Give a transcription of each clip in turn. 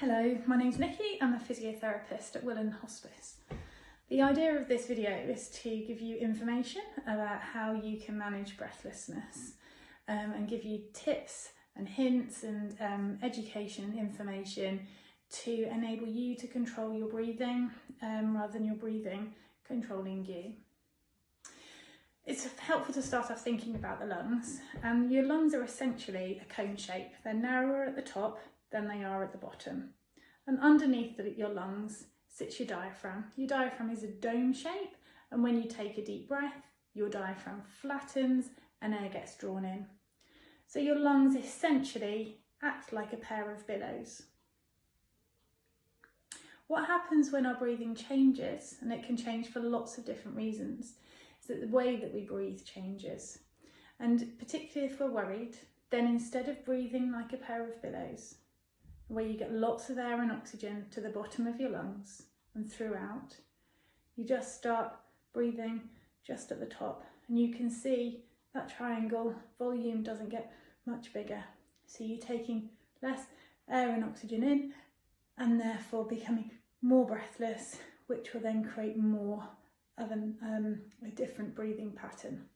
Hello, my name's Nikki. I'm a physiotherapist at Willen Hospice. The idea of this video is to give you information about how you can manage breathlessness and give you tips and hints and education information to enable you to control your breathing rather than your breathing controlling you. It's helpful to start off thinking about the lungs. Your lungs are essentially a cone shape. They're narrower at the top than they are at the bottom. And underneath your lungs sits your diaphragm. Your diaphragm is a dome shape, and when you take a deep breath, your diaphragm flattens and air gets drawn in. So your lungs essentially act like a pair of billows. What happens when our breathing changes, and it can change for lots of different reasons, is that the way that we breathe changes. And particularly if we're worried, then instead of breathing like a pair of billows, where you get lots of air and oxygen to the bottom of your lungs and throughout, you just start breathing just at the top, and you can see that triangle volume doesn't get much bigger. So you're taking less air and oxygen in and therefore becoming more breathless, which will then create more of a different breathing pattern.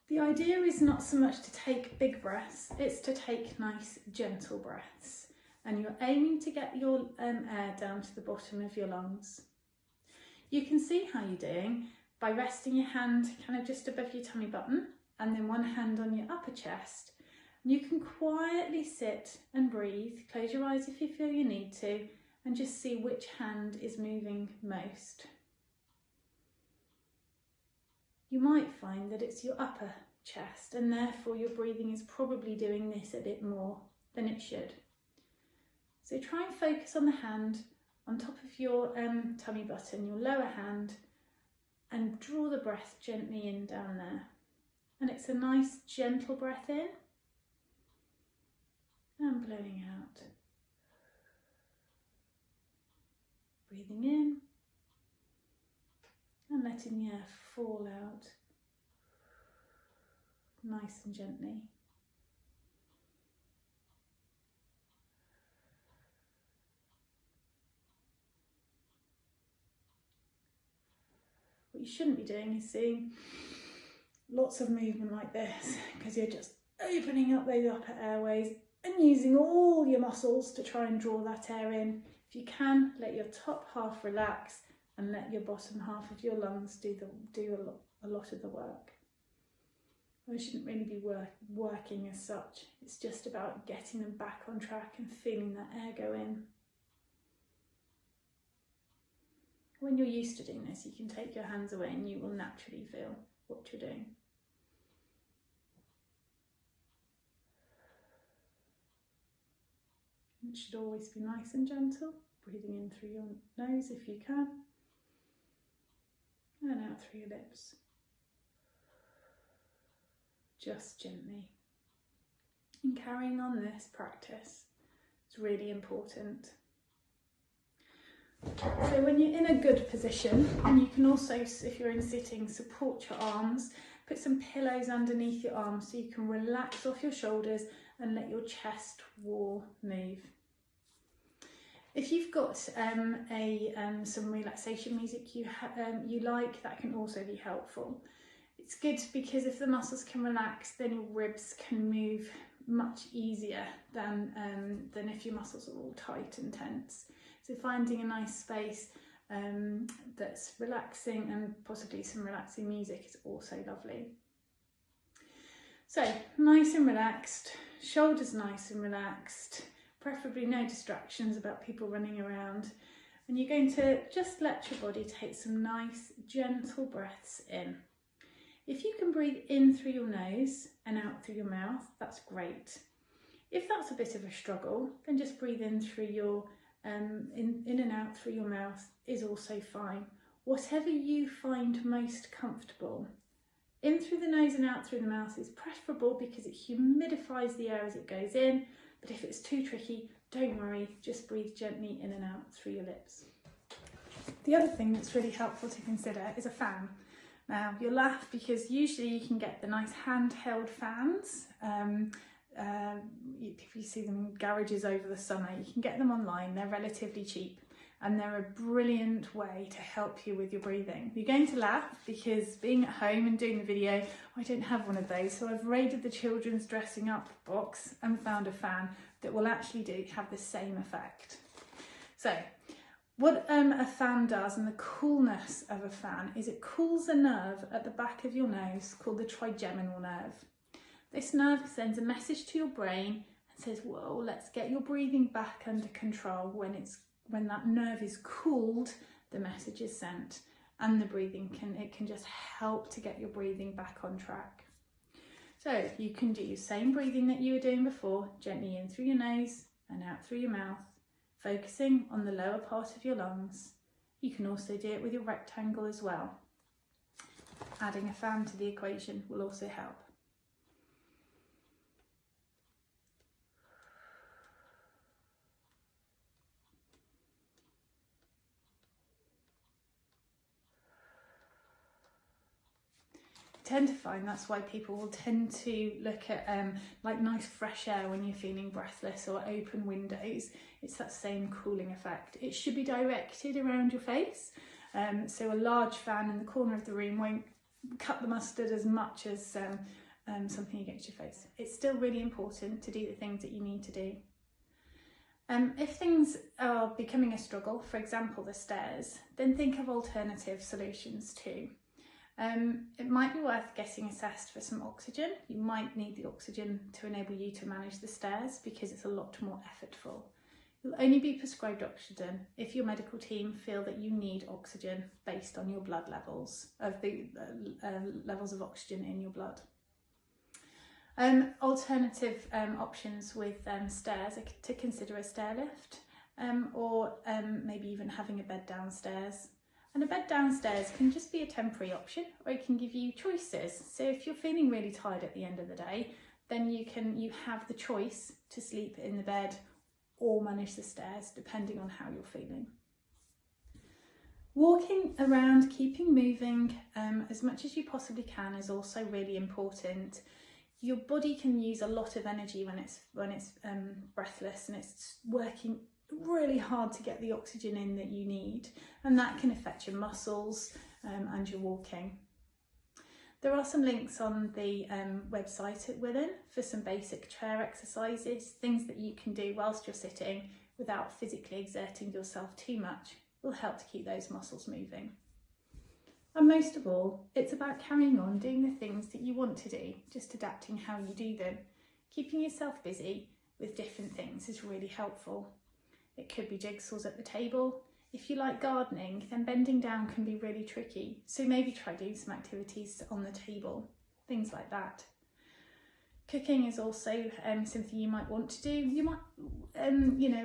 The idea is not so much to take big breaths, it's to take nice gentle breaths. And you're aiming to get your air down to the bottom of your lungs. You can see how you're doing by resting your hand kind of just above your tummy button and then one hand on your upper chest. And you can quietly sit and breathe, close your eyes if you feel you need to, and just see which hand is moving most. You might find that it's your upper chest, and therefore your breathing is probably doing this a bit more than it should. So try and focus on the hand on top of your tummy button, your lower hand, and draw the breath gently in down there. And it's a nice gentle breath in and blowing out. Breathing in and letting the air fall out nice and gently. What you shouldn't be doing is seeing lots of movement like this, because you're just opening up those upper airways and using all your muscles to try and draw that air in. If you can, let your top half relax and let your bottom half of your lungs do a lot of the work. They shouldn't really be working as such. It's just about getting them back on track and feeling that air go in. When you're used to doing this, you can take your hands away and you will naturally feel what you're doing. It should always be nice and gentle, breathing in through your nose if you can, and out through your lips. Just gently. And carrying on this practice is really important. So when you're in a good position, and you can also, if you're in sitting, support your arms, put some pillows underneath your arms so you can relax off your shoulders and let your chest wall move. If you've got some relaxation music you like, that can also be helpful. It's good because if the muscles can relax, then your ribs can move much easier than if your muscles are all tight and tense. So finding a nice space that's relaxing and possibly some relaxing music is also lovely. So nice and relaxed, shoulders nice and relaxed, preferably no distractions about people running around. And you're going to just let your body take some nice gentle breaths in. If you can breathe in through your nose and out through your mouth, that's great. If that's a bit of a struggle, then just breathe in through your in and out through your mouth is also fine. Whatever you find most comfortable. In through the nose and out through the mouth is preferable because it humidifies the air as it goes in, but if it's too tricky, don't worry, just breathe gently in and out through your lips. The other thing that's really helpful to consider is a fan. Now, you'll laugh because usually you can get the nice handheld fans if you see them in garages over the summer, you can get them online. They're relatively cheap and they're a brilliant way to help you with your breathing. You're going to laugh because being at home and doing the video, I don't have one of those. So I've raided the children's dressing up box and found a fan that will actually have the same effect. So what a fan does, and the coolness of a fan, is it cools a nerve at the back of your nose called the trigeminal nerve. This nerve sends a message to your brain and says, whoa, let's get your breathing back under control. When that nerve is cooled, the message is sent, and the breathing can just help to get your breathing back on track. So you can do your same breathing that you were doing before, gently in through your nose and out through your mouth, focusing on the lower part of your lungs. You can also do it with your rectangle as well. Adding a fan to the equation will also help. I tend to find that's why people will tend to look at like nice fresh air when you're feeling breathless, or open windows. It's that same cooling effect. It should be directed around your face, so a large fan in the corner of the room won't cut the mustard as much as something against your face. It's still really important to do the things that you need to do. If things are becoming a struggle, for example the stairs, then think of alternative solutions too. It might be worth getting assessed for some oxygen. You might need the oxygen to enable you to manage the stairs because it's a lot more effortful. You'll only be prescribed oxygen if your medical team feel that you need oxygen based on your blood levels, of the levels of oxygen in your blood. Alternative options with stairs are to consider a stair lift, or maybe even having a bed downstairs. And a bed downstairs can just be a temporary option, or it can give you choices. So if you're feeling really tired at the end of the day, then you have the choice to sleep in the bed or manage the stairs, depending on how you're feeling. Walking around, keeping moving as much as you possibly can is also really important. Your body can use a lot of energy when it's breathless and it's working really hard to get the oxygen in that you need, and that can affect your muscles and your walking. There are some links on the website at Willen for some basic chair exercises, things that you can do whilst you're sitting without physically exerting yourself too much. Will help to keep those muscles moving. And most of all, it's about carrying on doing the things that you want to do, just adapting how you do them. Keeping yourself busy with different things is really helpful. It could be jigsaws at the table. If you like gardening, then bending down can be really tricky. So maybe try doing some activities on the table, things like that. Cooking is also something you might want to do. You might,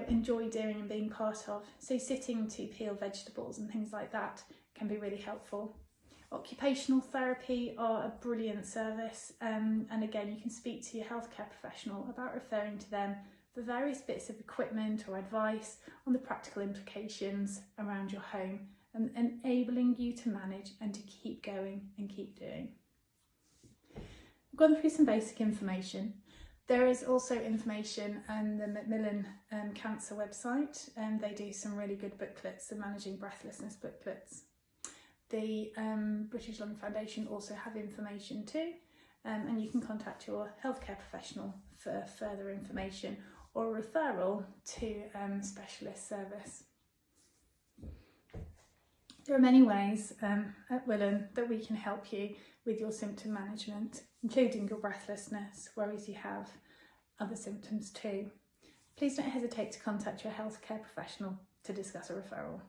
enjoy doing and being part of. So sitting to peel vegetables and things like that can be really helpful. Occupational therapy are a brilliant service. And again, you can speak to your healthcare professional about referring to them for various bits of equipment or advice on the practical implications around your home, and enabling you to manage and to keep going and keep doing. I've gone through some basic information. There is also information on the McKinnon cancer website, and they do some really good booklets, the Managing Breathlessness booklets. The British Lung Foundation also have information too, and you can contact your healthcare professional for further information or a referral to specialist service. There are many ways at Willen that we can help you with your symptom management, including your breathlessness, worries you have, other symptoms too. Please don't hesitate to contact your healthcare professional to discuss a referral.